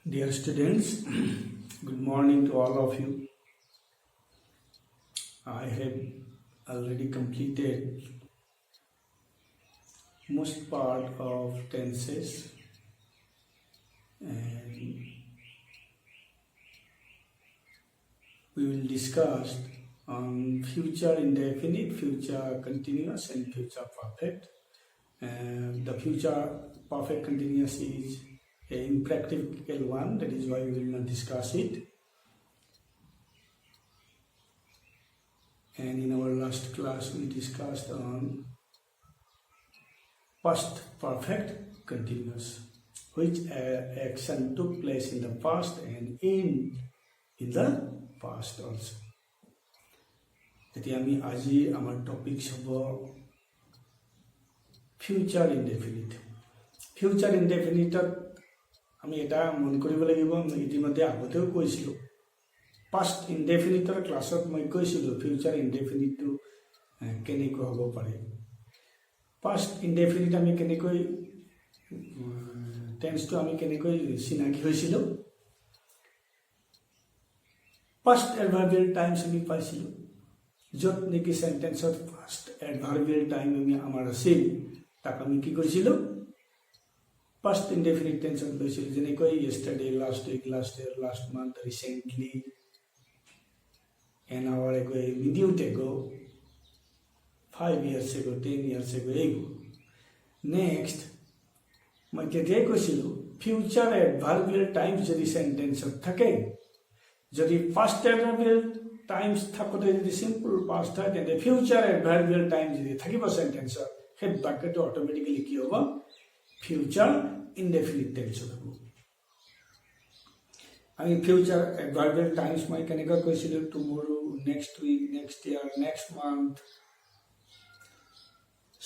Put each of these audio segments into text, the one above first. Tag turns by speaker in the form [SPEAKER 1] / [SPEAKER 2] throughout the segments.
[SPEAKER 1] Dear students, good morning to all of you. I have already completed most part of tenses and we will discuss on future indefinite, future continuous and future perfect. And the future perfect continuous is an impractical one, that is why we will not discuss it. And in our last class we discussed on past perfect continuous, which action took place in the past and in the past also. এতিয়া আমি আজি আমাৰ topic হ'ব future indefinite. Future ইনডেফিনিটত আমি এটা মন কৰিব লাগিব, ইতিমধ্যে আগতেও কৈছিলোঁ। পাষ্ট ইনডেফিনিটৰ ক্লাছত মই কৈছিলোঁ ফিউচাৰ ইনডেফিনিটটো কেনেকৈ হ'ব পাৰে। পাষ্ট ইনডেফিনিট আমি কেনেকৈ টেন্সটো আমি কেনেকৈ চিনাকি হৈছিলোঁ। পাষ্ট এডভাৰ্বিয়েল টাইমছ আমি পাইছিলোঁ, য'ত নেকি চেণ্টেন্সত ফাৰ্ষ্ট এডভাৰ্বিয়েল টাইম আমি আমাৰ আছিল তাক আমি কি কৰিছিলোঁ, পাষ্ট ইনডেফিনিট টেন্সত লৈছিলোঁ। যেনেকৈ yesterday, last week, last year, last month, recently, an hour ago, a minute ago, 5 years ago, 10 years ago. Next, মই তেতিয়াই কৈছিলোঁ ফিউচাৰ এডভাৰ্বিয়েল টাইমছ যদি চেণ্টেন্সত থাকে, যদি ফাৰ্ষ্ট এডভাৰ্বিয়েল টাইমছ থাকোঁতে যদি চিম্পল পাষ্ট হয়, তেন্তে ফিউচাৰ এডভাৰ্বিয়েল টাইম যদি থাকিব চেণ্টেন্সত, সেই বাক্যটো অট'মেটিকেলি কি হ'ব, ফিউচাৰ ইনডেফিনিট টেন্সত হ'ব। আমি ফিউচাৰ এডভাৰ্বিয়েল টাইমছ মই কেনেকৈ কৈছিলোঁ, টুমৰো, next week, next year, next month,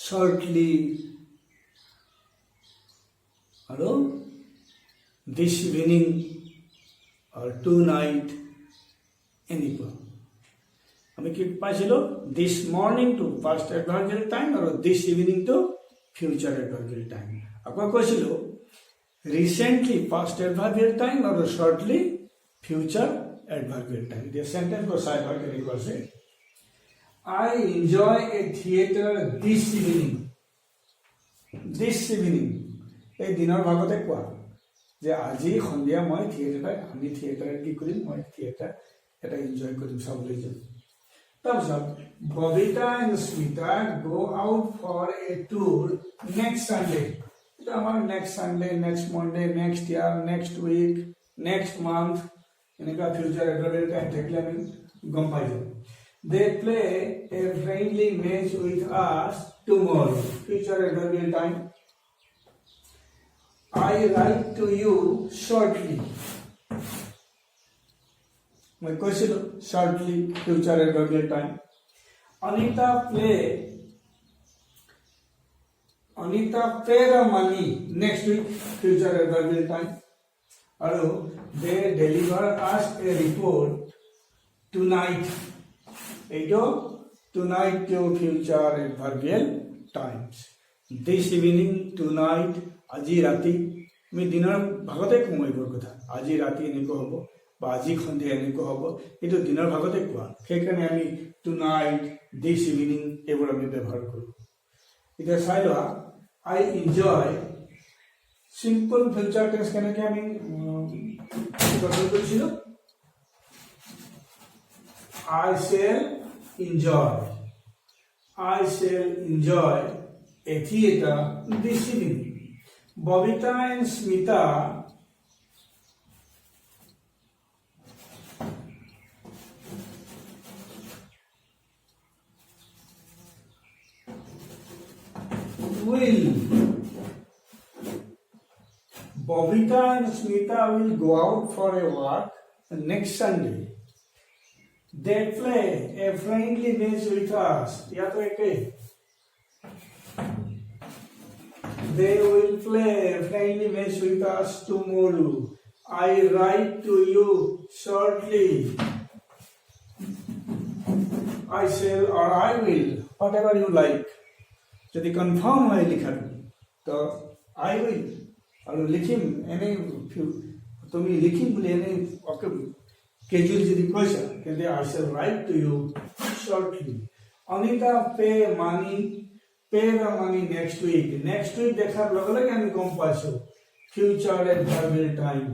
[SPEAKER 1] shortly আৰু দিছ ইভিনিং আৰু টু নাইট, এনেকুৱা আমি কি পাইছিলোঁ, দিছ মৰ্ণিং টু ফাৰ্ষ্ট এডভাৰ্বিয়েল টাইম আৰু দিছ evening to future adverbial time. আকৌ কৈছিলোঁ ৰিচেণ্টলি ফাৰ্ষ্ট এডভাৰ্বিয়েল টাইম আৰু শ্বৰ্টলি ফিউচাৰ এডভাৰ্বিয়েল টাইম। এতিয়া চেণ্টেন্সবোৰ চাই হয় কেনেকুৱা আছে, আই এনজয় এ থিয়েটাৰ দিছ ইভিনিং। দিছ ইভিনিং এই দিনৰ ভাগতে কোৱা যে আজি সন্ধিয়া মই আমি থিয়েটাৰত কি কৰিম, মই থিয়েটাৰ এটা এনজয় কৰিম, চাবলৈ যাম। তাৰপিছত Babita and Smita go out for a tour next Sunday. এটা আমাৰ next Sunday, next Monday, next year, next week, next month, এনেকুৱা ফিউচাৰ এডভাৰ্বিয়েল টাইম থাকিলে আমি গম পাই যাম। They play a friendly match with us tomorrow, future adverbial time. I write to you shortly, মই কৈছিলোঁ shortly future adverbial time. Anita pay the money next week, future adverbial time. আৰু they deliver us a report tonight, এইটো tonight to future adverbial times. This evening, tonight, আজি ৰাতি, আমি দিনৰ ভাগতে কওঁ এইবোৰ কথা, আজি ৰাতি এনেকুৱা হ'ব বা আজি সন্ধিয়া এনেকুৱা হ'ব, এইটো দিনৰ ভাগতে কোৱা, সেইকাৰণে আমি টু নাইট, দিছ ইভিনিং এইবোৰ আমি ব্যৱহাৰ কৰোঁ। এতিয়া চাই লোৱা, I enjoy simple future tense কেনেকৈ আমি গঠন কৰিছিলোঁ, I shall enjoy a theatre দিছ evening. Bobita and Smita will go out for a walk next Sunday. They play a friendly match with us. या तो एक They will play a friendly match with us tomorrow. I write to you shortly. I shall or I will, whatever you like. যদি confirm হয় লেখাটো তো I will আৰু লিখিম এনেই তুমি লিখিম বুলি এনে casually যদি কৈছা কিন্তু I shall write to you shortly. Anita pay the money next week. Next week দেখার লগে লগে আমি গম পাইছো future adverbial time.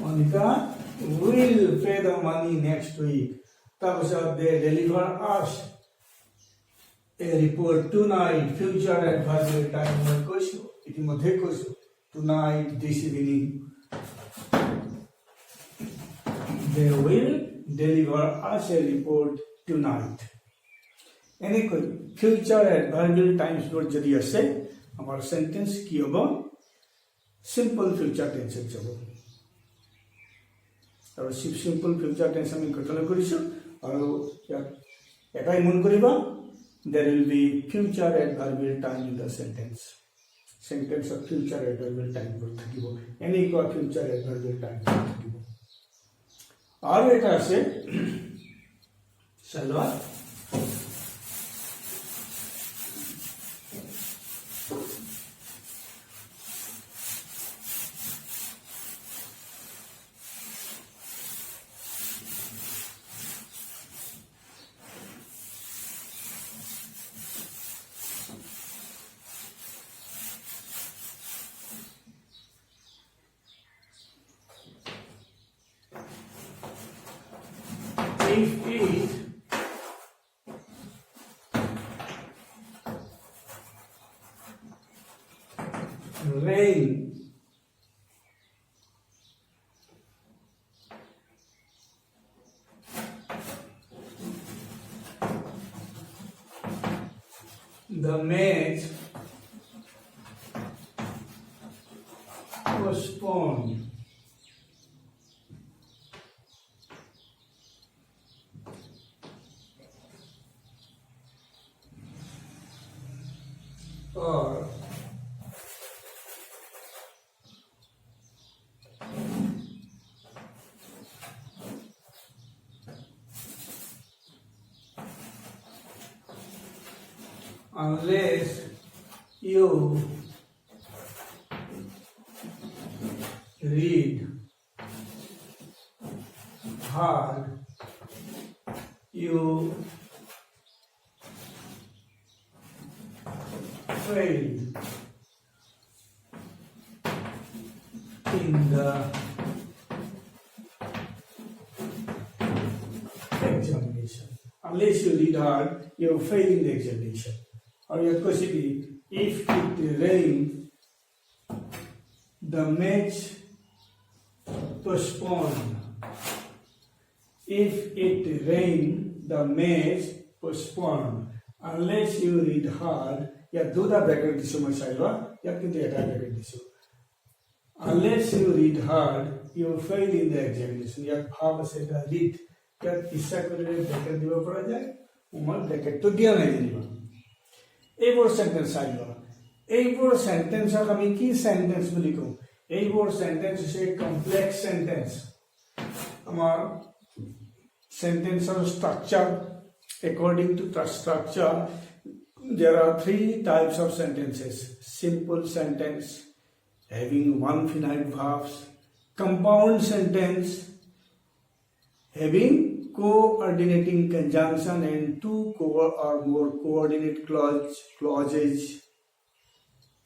[SPEAKER 1] Anita will pay the money next week. তাৰপিছত they deliver us a report tonight. Future adverbial time মই কৈছো ইতিমধ্যে কৈছো tonight, this evening. They will deliver us a report tonight. এনেকৈ future adverbial times বোৰ যদি আছে আমাৰ sentence কি হ'ব simple future tense যাব আৰু simple future tense আমি গঠন কৰিছো আৰু এটাই মন কৰিবা there will be future adverbial time in the sentence of future adverbial time বোৰ থাকিব এনেকুৱা future adverbial time থাকিব আৰু এটা আছে চলোৱা if it rain the match postponed. Or unless you read hard, you failed in the examination. Unless you read hard, you fail in the examination. Or your question is, if it rains, the match postponed. If it rains, the match postponed. Unless you read hard, या दुटा bracket दिसो मैं साइलवा या किंतु एटा bracket दिसो unless you read hard you fail in the examination या भाव से दा read क्या इच्छा करे ब्रैकेट दिबो पड़ा जाए उमर ब्रैकेट तो दिया नहीं दिबा এই বোৰ সেন্টেন্স সাইলवा এই বোৰ সেন্টেন্সক আমি কি সেন্টেন্স বুলি কওঁ এই বোৰ সেন্টেন্স হৈছে কমপ্লেক্স সেন্টেন্স আমাৰ সেন্টেন্সৰ structure according to the structure there are three types of sentences: simple sentence having one finite verbs, compound sentence having coordinating conjunction and two or more coordinate clauses,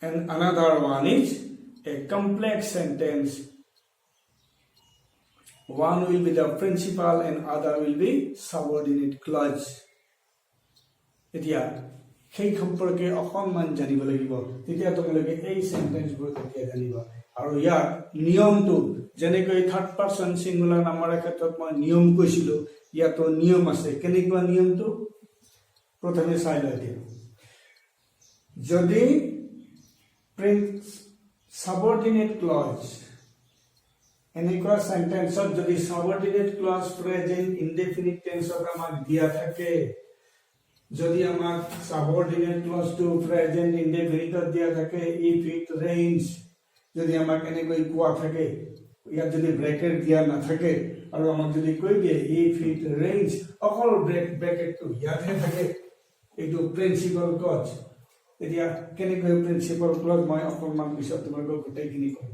[SPEAKER 1] and another one is a complex sentence. One will be the principal and other will be subordinate clause. এতিয়া সেই সম্পৰ্কে অকণমান জানিব লাগিব তেতিয়া তোমালোকে এই সেন্টেন্সবোৰ তেতিয়া জানিবা আৰু ইয়াৰ নিয়মটো যেনেকৈ থাৰ্ড পাৰসন সিঙ্গুলাৰ নামৰ ক্ষেত্ৰত মই নিয়ম কৈছিলো ইয়াতো নিয়ম আছে কেনেকুৱা নিয়মটো প্ৰথমে চাই লওঁ দিয়া যদি subordinate clause এনেকুৱা সেন্টেন্সত যদি subordinate clause present indefinite tenseত আমাক দিয়া থাকে যদি আমাক subordinate clause to present indefinite দিয়া থাকে if it rains যদি আমাক এনেকৈ কোৱা থাকে ইয়াত যদি ব্ৰেকেট দিয়া না থাকে আৰু আমাক যদি কৈ দিয়ে if it rains অকল ব্ৰেকেট তো ইয়াতে থাকে এইটো প্ৰিন্সিপাল ক্লজ এতিয়া কেনেকৈ প্ৰিন্সিপাল ক্লজ মই অকণমান পিছত তোমাক গোটেইখিনি কম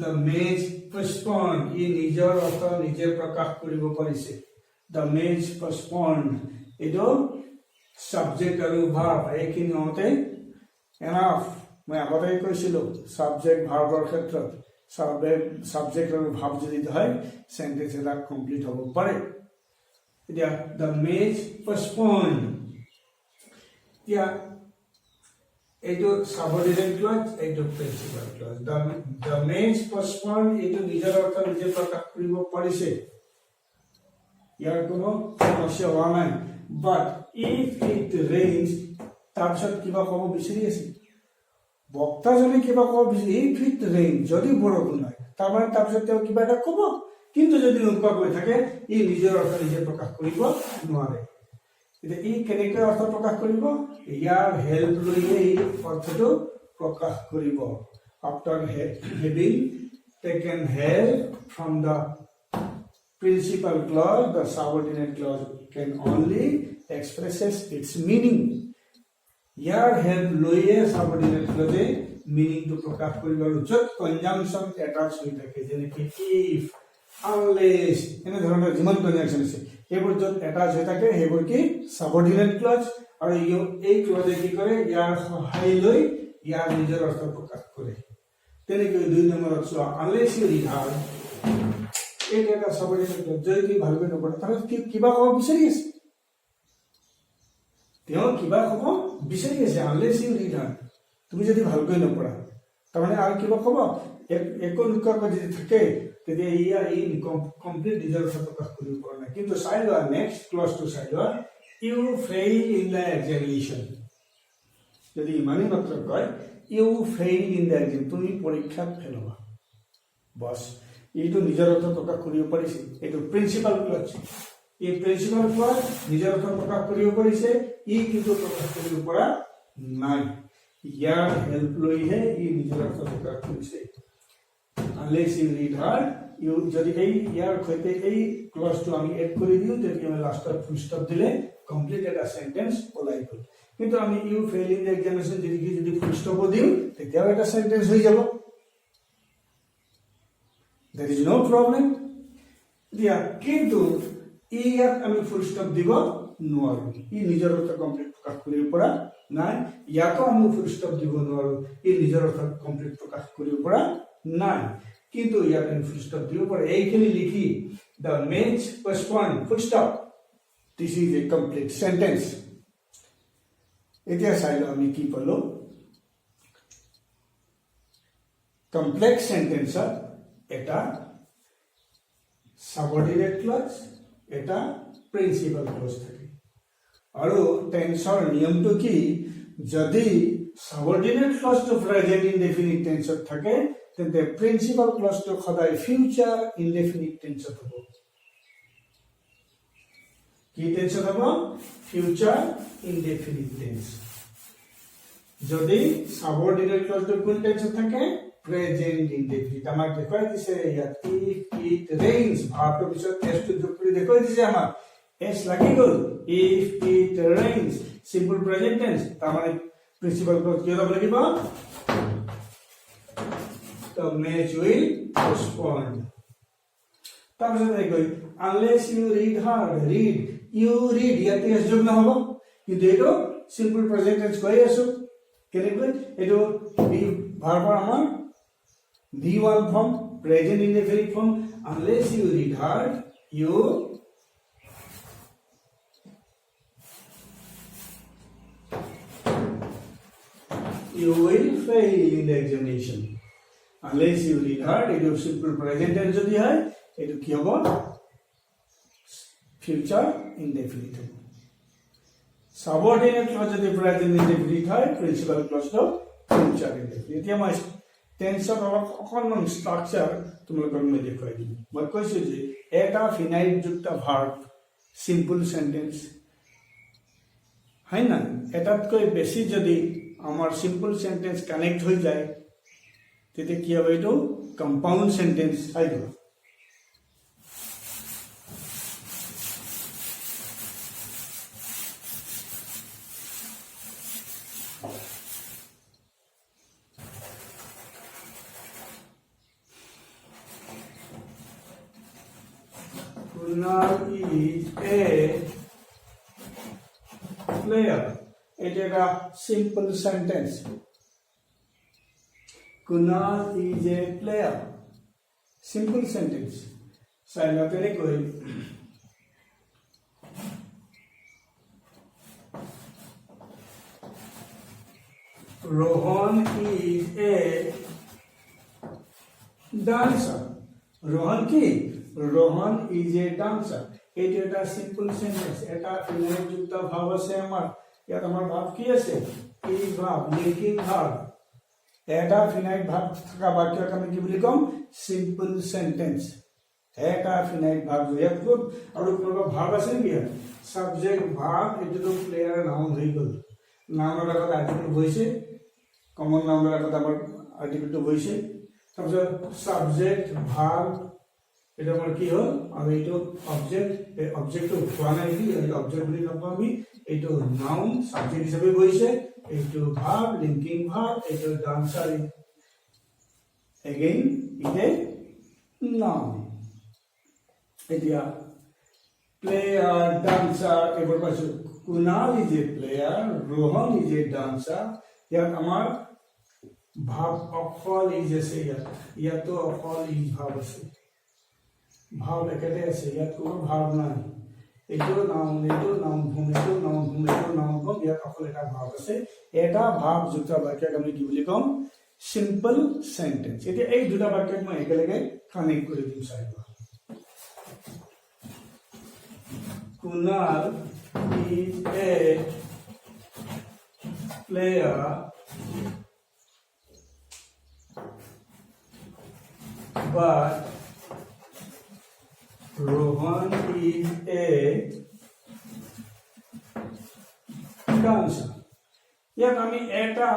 [SPEAKER 1] দ্য মেজ পষ্টপন্ড, ই নিজৰ অৰ্থ নিজে প্ৰকাশ কৰিব পাৰিছে। দ্য মেজ পষ্টপন্ড, এইটো সাবজেক্ট আৰু ভাৰ্ব এইখিনি হওঁতে এনাফ। মই আগতে কৈছিলো সাবজেক্ট ভাৰ্বৰ ক্ষেত্ৰত সাবজেক্ট আৰু ভাৰ্ব যদি হয় সেন্টেন্স এটা কমপ্লিট হ'ব পাৰে। এতিয়া দ্য মেজ পষ্টপন্ড, এতিয়া এইটো সাবঅৰ্ডিনেট ক্লজ, এইটো প্ৰিন্সিপাল ক্লজ। দ্য মেজ পষ্টপন্ড, এইটো নিজৰ অৰ্থ নিজে প্ৰকাশ কৰিব পাৰিছে, ইয়াৰ কোনো সমস্যা হোৱা নাই। বাট ইফ ইট ৰেইনছ, তাৰপিছত কিবা ক'ব বিচাৰি আছে বক্তাজনে, কিবা ক'ব বিচাৰি, ইফ ইট ৰেইন, যদি বৰষুণ হয়, তাৰমানে তাৰপিছত তেওঁ কিবা এটা ক'ব, কিন্তু যদি নোকোৱাকৈ থাকে ই নিজৰ অৰ্থ নিজে প্ৰকাশ কৰিব নোৱাৰে। এতিয়া ই কেনেকৈ অৰ্থ প্ৰকাশ কৰিব, ইয়াৰ হেল্প লৈহে এই অৰ্থটো প্ৰকাশ কৰিব। After having taken help from the principal clause, the subordinate clause can only expresses its meaning. Year help লৈয়ে subordinate clause meaning to প্ৰকাশ কৰিব। আৰু য'ত conjunction attached হৈ থাকে, যেনেকৈ if, unless, এনে ধৰণৰ যিমান conjunction আছে সেইবোৰ য'ত attached হৈ থাকে সেইবোৰ কি subordinate clause। আৰু এই clause কি কৰে, ইয়াৰ সহায় লৈ ইয়াৰ নিজৰ অৰ্থ প্ৰকাশ কৰে। তেনেকৈ 2 নম্বৰত চোৱা, unless you regard, एक এটা সাবঅর্ডিনেট ক্লজ, যদি ভালকৈ নপঢ়ে তাহলে কিবা ক'ব বিচাৰি আছে, তেওঁ কিবা ক'ব বিচাৰি আছে। আনলেছ ইউ ৰিড হাৰ্ড, তুমি যদি ভালকৈ নপঢ়া তাৰমানে আৰু কিবা ক'ব, একো নোকোৱাকৈ যদি থাকে তেতিয়া ইয়াৰ এই কমপ্লিট নিজৰ অৰ্থ প্ৰকাশ কৰিব পৰা নাই। কিন্তু চাই লোৱা নেক্সট ক্লজটো চাই লোৱা, you fail in the examination, যদি ইমানেই মাত্ৰ কয় you fail in the exam, তুমি পৰীক্ষাত ফেল হ'বা, বছ এইটো নিজৰ অৰ্থ প্ৰকাশ কৰিব পাৰিছে। এইটো প্ৰিন্সিপাল ক্লজ, এই প্ৰিন্সিপাল ক্লজ নিজৰ অৰ্থ প্ৰকাশ কৰিব পাৰিছে, ই কিন্তু প্ৰকাশ কৰিব পৰা নাই, ইয়াৰ হেল্প লৈহে ই নিজৰ অৰ্থ প্ৰকাশ কৰিছে। Unless you read hard, you যদি এই ইয়াৰ সৈতে এই ক্লজটো আমি এড কৰি দিওঁ তেতিয়া আমি লাষ্টত ফুল ষ্টপ দিলে কমপ্লিট এটা সেন্টেন্স ওলাই গ'ল। কিন্তু আমি you fail in the examination যদি ফুল ষ্টপ দিওঁ তেতিয়াও এটা সেন্টেন্স হৈ যাব, there is no problem। দিয়া কিন্তু ইয়াত আমি ফুল ষ্টপ দিব নোৱাৰো, ই নিজৰ অৰ্থ কমপ্লিট প্ৰকাশ কৰিব পৰা নাই। ইয়াতো আমি ফুল ষ্টপ দিব নোৱাৰো, ই নিজৰ অৰ্থ কমপ্লিট প্ৰকাশ কৰিব পৰা নাই। কিন্তু ইয়াত আমি ফুল ষ্টপ দিব পাৰো, এইখিনি লিখি the match postponed full stop, this is a complete sentence. এতিয়া চাই লওঁ আমি কি পালো। কমপ্লেক্স সেন্টেন্সত এটা সাবঅর্ডিনেট ক্লজ, এটা প্রিন্সিপাল ক্লজ থাকে। আৰু টেন্সৰ নিয়মটো কি, যদি সাবঅর্ডিনেট ক্লজটো প্ৰেজেন্ট ইনডেফিনিট টেন্সত থাকে তেন্তে প্ৰিন্সিপাল ক্লজটো সদায় ফিউচাৰ ইনডেফিনিট টেন্সত হ'ব। কি টেন্সত হ'ব, ফিউচাৰ ইনডেফিনিট টেন্স। যদি সাবঅর্ডিনেট ক্লজটো কোন টেন্সত থাকে, প্ৰেজেন্ট ইনডেফিনিট। আমাক দেখুৱাই দিছে ইয়াত ইফ ইট ৰেইনছ, ভাৰ্বটোৰ পিছত এছ টো যোগ কৰি দেখুৱাই দিছে, আমাক এছ লাগি গ'ল। If it rains simple present tense, তাৰমানে প্ৰিন্সিপাল ক্লজ কি হ'ব লাগিব, the match will postpone। তাৰপিছত গৈ unless you read hard, read you read, ইয়াতে এছ যোগ নহ'ব, কিন্তু এইটো সিম্পল প্ৰেজেন্ট টেন্স কৈ আছো। কেনেকৈ এইটো ভাৰ্বৰ আমাৰ V1 form, present indefinite form, unless you read hard, you will fail in the examination। Unless you read hard, it is simple present tense যদি হয়, এটো কি হ'ব, future indefinite হ'ব। Subordinate clause যদি present indefinite হয়, principal clause তো future indefinite। এতিয়া মই টেন্সৰ অকণমান ষ্ট্ৰাকচাৰ তোমালোকক মই দেখুৱাই দিম। মই কৈছোঁ যে এটা ফিনাইট যুক্ত ভাৰ্ব সিম্পল সেন্টেন্স হয় না, এটাতকৈ বেছি যদি আমাৰ সিম্পল সেন্টেন্স কানেক্ট হৈ যায় তেতিয়া কি হ'ব, এইটো কম্পাউণ্ড সেন্টেন্স হৈ যাব। Kunal is a player. It is a simple sentence. Kunal is a player. Simple sentence. Sailate koi. Rohan is a dancer. Rohan is a dancer. It is a simple sentence. Eta finite যুক্ত ভাব আছে আমার। ইয়াত আমার ভাব কি আছে? is ভাব, linking ভাব। এটা finite ভাব থাকা বাক্যক আমি কি বুলি কম? Simple sentence. এটা finite ভাব ইয়াত খুব আৰু কোনোবা ভাব আছে নেকি? Subject ভাব এটো প্লেয়াৰ নাউন হৈ গ'ল। নাউনৰ আগত আৰ্টিকেল বহিছে। কমন নাউনৰ আগত আমাৰ আৰ্টিকেলটো বহিছে। তাৰপিছত সাবজেক্ট ভার্ব এটা আমাৰ কি হ'ল আৰু এইটো অবজেক্ট এই অবজেক্টটো হোৱা নাই কি এই অবজেক্ট বুলি নকওঁ আমি এইটো নাউন সাবজেক্ট হিচাপে বহিছে এইটো ভার্ব লিংকিং ভার্ব এইটো ডান্সাৰ এগেইন ইটে নাউন এতিয়া প্লেয়াৰ ডান্সাৰ এবাৰ পাইছো Kunal is A player Rohan is a dancer ইয়াত আমাৰ ভাব অকল ইজ আছে ইয়াতো অকল ইজ ভাব আছে ভাব একেতে আছে ইয়াত কোনো ভাব নাই এইটো নাউন ভূম ইয়াত অকল এটা ভাব আছে এটা ভাব যুক্ত বাক্যক আমি কি বুলি কম সিম্পল সেন্টেন্স এতিয়া এই দুটা বাক্যক মই একেলগে কানেক্ট কৰি দিম চাইবা Kunal is a player but Rohan is a dancer. ইয়াত আমি এটা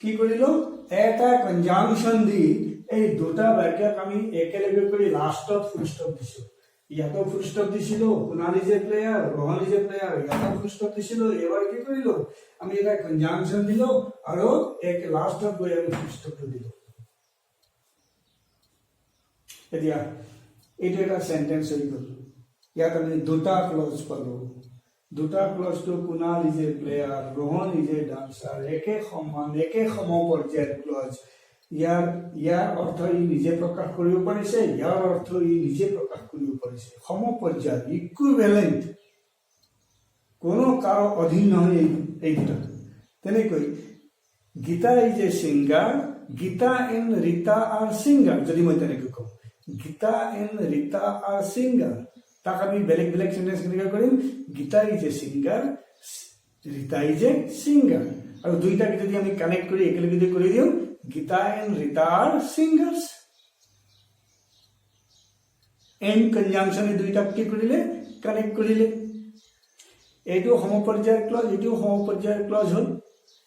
[SPEAKER 1] কি কৰিলো এটা কনজাংশন দি এই দুটা বাক্যক আমি একেলগে কৰি লাষ্টত ফুল স্টপ দিছো ইয়াতো ফুল স্টপ দিছিলো Kunal is a player Rohan is a player ইয়াতো ফুল স্টপ দিছিলো এবাৰ কি কৰিলো আমি এটা কনজাংশন দিলো আৰু এক লাষ্টত গৈ আমি ফুল স্টপ দিলো এতিয়া এইটো এটা সেন্টেন্স হৈ গ'ল ইয়াত আমি দুটা ক্লজ পালো দুটা ক্লজটো Kunal is a player Rohan is a dancer একে সম পৰ্যায়ৰ ক্লজ ইয়াৰ অৰ্থ ই নিজে প্ৰকাশ কৰিব পাৰিছে ইয়াৰ অৰ্থ ই নিজে প্ৰকাশ কৰিব পাৰিছে সম পৰ্যায় ইকুইভ্যালেন্ট কোনো কাৰো অধীন নহয় এই দুটা তেনেকৈ Gita is a singer Gita and Rita are singer যদি মই তেনেকৈ কওঁ Gita and Rita are singer তাক আমি বেলেগ বেলেগ সেন্টেন্স কেনেকৈ কৰিম Gita is a singer Rita is a singer আৰু দুইটাকে যদি আমি কানেক্ট কৰি একেলগে কৰি দিওঁ Gita and Rita are singers. And conjunction is দুইটা কি কৰিলে কানেক্ট কৰিলে এইটো সমপৰ্যায়ৰ ক্লজ এইটো সমপৰ্যায়ৰ ক্লজ হ'ল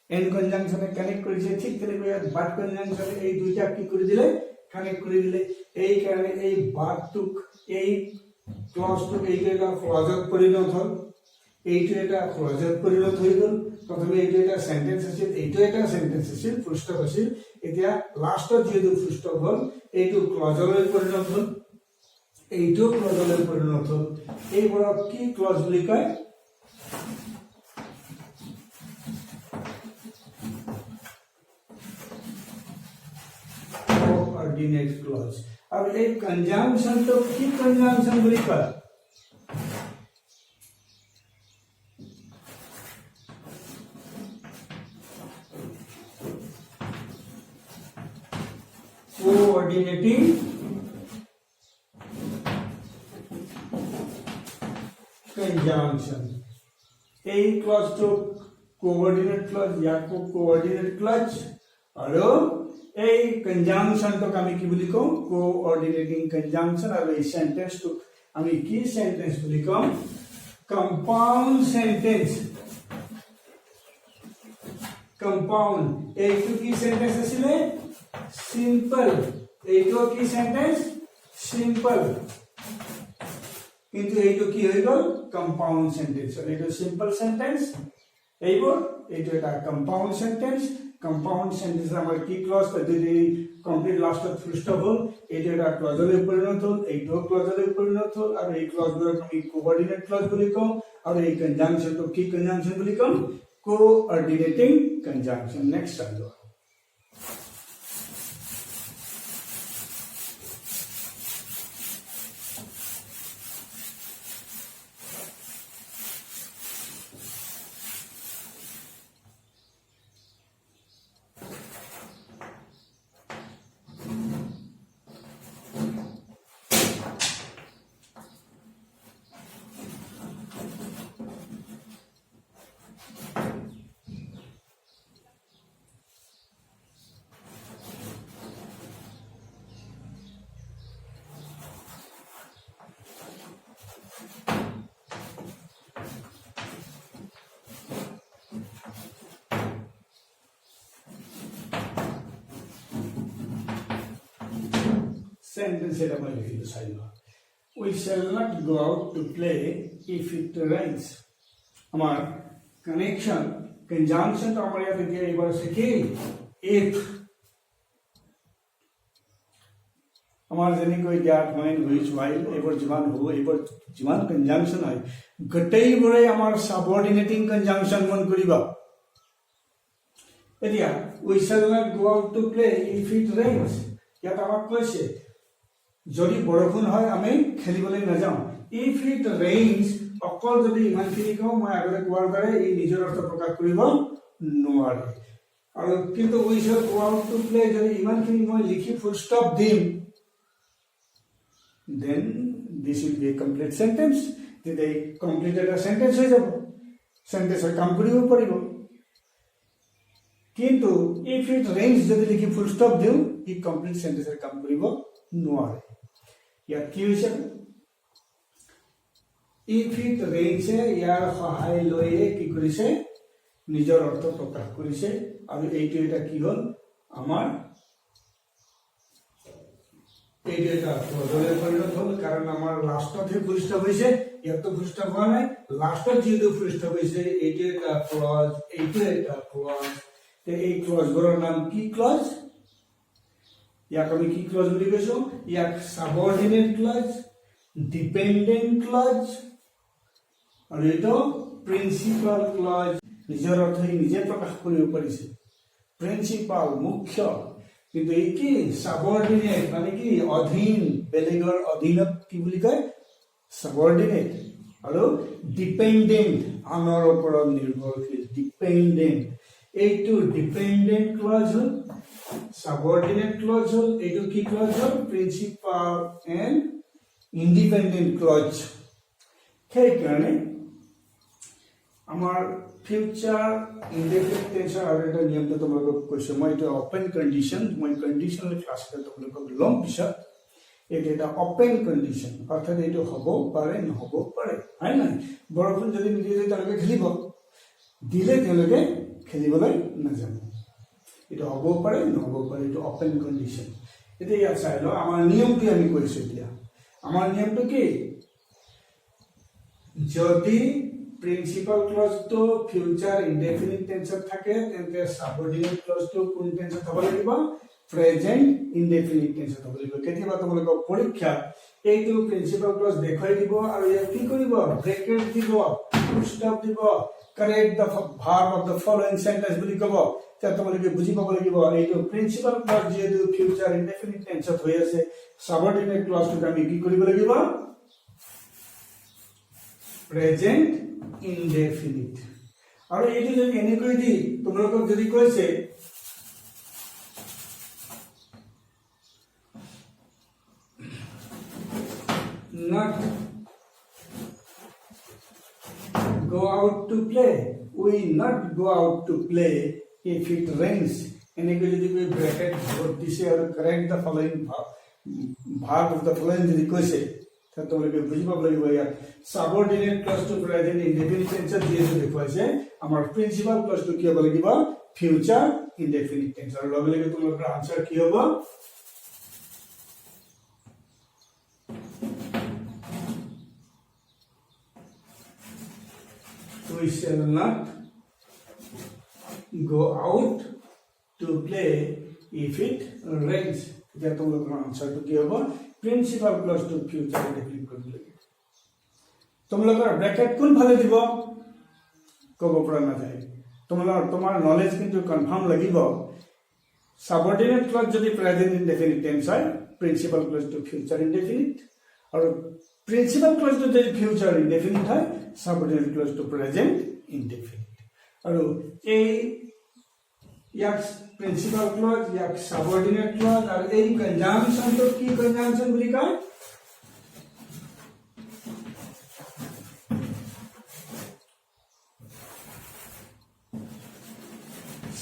[SPEAKER 1] এন্ড কনজাংশনে কানেক্ট কৰিছে ঠিক তেনেকৈ বাট কনজাংশনে এই দুইটা কি কৰি দিলে কানেক্ট কৰি দিলে এই কাৰণে এই বাটটোক এই ক্লজটোক এইটা ক্লজত পৰিণত হ'ল এইটো এটা ক্লজত পৰিণত হৈ গ'ল প্ৰথমে এইটো এটা সেন্টেন্স আছিল এইটো এটা সেন্টেন্স আছিল ফুল স্টপ আছিল এতিয়া লাষ্টত যেটো ফুল স্টপ হ'ল এইটো ক্লজলৈ পৰিণত হ'ল এইটো ক্লজলৈ পৰিণত হ'ল এইবোৰক কি ক্লজ বুলি কয় কোঅৰ্ডিনেট ক্লজ আৰু এই কনজাংশনটো কি কনজাংশন বুলি কয় coordinating conjunction এই ক্লজটো কোঅৰ্ডিনেট ক্লজ ইয়াকো কোঅৰ্ডিনেট ক্লজ আৰু এই কনজাংশনটো আমি কি বুলি কওঁ কোঅৰ্ডিনেটিং কনজাংশন আৰু এই সেন্টেন্সটো আমি কি সেন্টেন্স বুলি কওঁ কম্পাউন্ড সেন্টেন্স কম্পাউন্ড এইটো কি সেন্টেন্স আছিল সিম্পল এইটো কি সেন্টেন্স সিম্পল কিন্তু এইটো কি হৈ গ'ল কম্পাউন্ড সেন্টেন্স এইটো সিম্পল সেন্টেন্স এইবোৰ এইটো এটা কম্পাউন্ড সেন্টেন্স কম্পাউণ্ড সেন্টেন্স আমাৰ কি ক্লজ যদি কমপ্লিট লাষ্টত ফুল ষ্টপ হ'ল এইটো এটা ক্লজলৈ পৰিণত হ'ল এইটো ক্লজলৈ পৰিণত হ'ল আৰু এই ক্লজবোৰক আমি কোঅৰ্ডিনেট ক্লজ বুলি কওঁ আৰু এই কনজাংচনটো কি কনজাংচন বুলি কওঁ কোঅৰ্ডিনেটিং কনজাংচন নেক্সট চাই লোৱা sentence এটা মই লিখিলো চাই লোৱা we shall not go out to play if it rains আমাৰ connection conjunction তো আমাৰ ইয়াত এতিয়া এইবাৰ আছে কি if আমাৰ যেনেকৈ that when which while এইবোৰ যিমান হ'ব এইবোৰ যিমান conjunction হয় গোটেইবোৰে আমাৰ subordinating conjunction মন কৰিবা এতিয়া we shall not go out to play if it rains ইয়াত আমাক কৈছে যদি বৰষুণ হয় আমি খেলিবলৈ নাযাওঁ if it rains অকল যদি ইমানখিনি কওঁ মই আগতে কোৱাৰ দৰে এই নিজৰ অৰ্থ প্ৰকাশ কৰিব নোৱাৰে আৰু কিন্তু we shall go out to play যদি ইমানখিনি মই লিখি ফুল ষ্টপ দিম then this will be a complete sentence তেতিয়া complete এটা sentence হৈ যাব sentence কাম কৰিব পাৰিব কিন্তু if it rains যদি লিখি ফুল ষ্টপ দিওঁ ই complete sentence কাম কৰিব নোৱাৰে ইয়াত কি হৈছে if it rains ইয়াৰ সহায় লৈ কি কৰিছে নিজৰ অৰ্থ প্ৰকাশ কৰিছে আৰু এইটো এটা কি হ'ল আমাৰ এইটো এটা ক্লজলৈ পৰিণত হ'ল কাৰণ আমাৰ লাষ্টতহে ফুল ষ্টপ হৈছে ইয়াতো ফুল ষ্টপ হোৱা নাই লাষ্টত যিটো ফুল ষ্টপ হৈছে এইটো এটা ক্লজ এইটো এটা ক্লজ এই ক্লজবোৰৰ নাম কি ক্লজ ইয়াক আমি কি ক্লজ বুলি কৈছো ইয়াক সাবঅৰ্ডিনেট ক্লজ ডিপেন্ডেন্ট ক্লজ আৰু এইটো প্ৰিন্সিপাল ক্লজ নিজৰ অৰ্থ নিজে প্ৰকাশ কৰিব পাৰিছে প্ৰিন্সিপাল মুখ্য কিন্তু এই কি সাবঅৰ্ডিনেট মানে কি অধীন বেলেগৰ অধীনত কি বুলি কয় সাবঅৰ্ডিনেট আৰু ডিপেন্ডেন্ট আনৰ ওপৰত নিৰ্ভৰশীল ডিপেন্ডেন্ট এইটো ডিপেন্ডেন্ট ক্লজ হ'ল subordinate clause hol etu ki clause hol principal and independent clause সেই কারণে আমার ফিউচার ইনডেফিনিট টেন্সৰ আৰু এটা নিয়মটো তোমালোকক কৈছো মই এটা ওপেন কন্ডিশন মই কন্ডিশনাল ক্লাছটা তোমালোকক লম পিছত এটা ওপেন কন্ডিশন অৰ্থাৎ এইটো হ'ব পাৰে নহ'ব পাৰে হয় নাই বৰষুণ যদি নিদিয়ে তেওঁলোকে খেলিব দিলে তেওঁলোকে খেলিবলৈ নাযাব এটা হ'ব পাৰে নহ'ব পাৰে এটা ওপেন কন্ডিশন এতিয়া ইয়াত চাই লও আমাৰ নিয়মটো আমি কৈছো এতিয়া আমাৰ নিয়মটো কি যদি প্ৰিন্সিপাল ক্লজ তো ফিউচাৰ ইনডেফিনিট টেন্সত থাকে তেন্তে সাবঅৰ্ডিনেট ক্লজ তো কোন টেন্সত হ'ব লাগিব প্ৰেজেন্ট ইনডেফিনিট টেন্সত হ'ব লাগিব কেতিয়াবা তোমালোকৰ পৰীক্ষা এইটো প্ৰিন্সিপাল ক্লজ দেখাই দিব আৰু ইয়াত কি কৰিব ব্ৰেকেট দিব ফুল ষ্টপ দিব correct the verb of the following sentence বুলি ক'ব তেতিয়া তোমালোকে বুজি পাব লাগিব এইটো প্ৰিন্সিপাল ক্লজ যেটো ফিউচাৰ ইনডেফিনিট টেন্সত হৈ আছে সাবঅৰ্ডিনেট ক্লজটো আমি কি কৰিব লাগিব প্ৰেজেন্ট ইনডেফিনিট আৰু এইটো যদি এনেকৈ দি তোমালোকক যদি কৈছে not go out to play we not go out to play if it rains এনেকৈ যদি তুমি ব্ৰেকেট দিছে আৰু correct the following verb of the following যদি কৈছে তাহলে তোমালোকে বুজি পাব লাগিব ইয়াত সাবঅৰ্ডিনেট ক্লজ টু প্ৰেজেন্ট ইনডেফিনিট টেন্সত যিটো দেখুৱাইছে আমাৰ প্ৰিন্সিপাল ক্লজ টু কি হ'ব লাগিব ফিউচাৰ ইনডেফিনিট টেন্স আৰু লগে লগে তোমালোকৰ আনসাৰ কি হ'ব we shall not go out to play if it rains. এতিয়া তোমালোকৰ আনসাৰটো কি হ'ব প্ৰিন্সিপাল ক্লজ টু ফিউচাৰ ইনডেফিনিট কৰিব লাগিব তোমালোকৰ ব্ৰেকেট কোন ফালে দিব ক'ব পৰা নাযায় তোমাৰ নলেজ কিন্তু কনফাৰ্ম লাগিব সাবঅৰ্ডিনেট ক্লজ যদি প্ৰেজেন্ট ইনডেফিনিট টেন্স হয় প্ৰিন্সিপাল ক্লজ টু ফিউচাৰ ইনডেফিনিট আৰু প্ৰিন্সিপাল ক্লজ টু যদি ফিউচাৰ ইনডেফিনিট হয় সাবঅৰ্ডিনেট ক্লজ টু প্ৰেজেন্ট ইনডেফিনিট আৰু এই ইয়াক প্ৰিন্সিপাল ক্লজ ইয়াক সাবঅৰ্ডিনেট ক্লজ আৰু এই কনজাংশনটো কি কনজাংশন বুলি কয়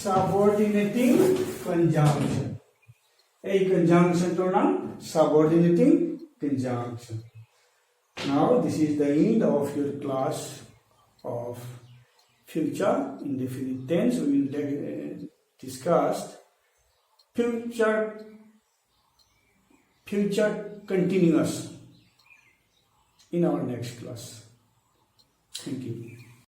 [SPEAKER 1] subordinating conjunction. A conjunction to noun subordinating conjunction. Now this is the end of your class of future indefinite tense. We will discuss future continuous in our next class. Thank you.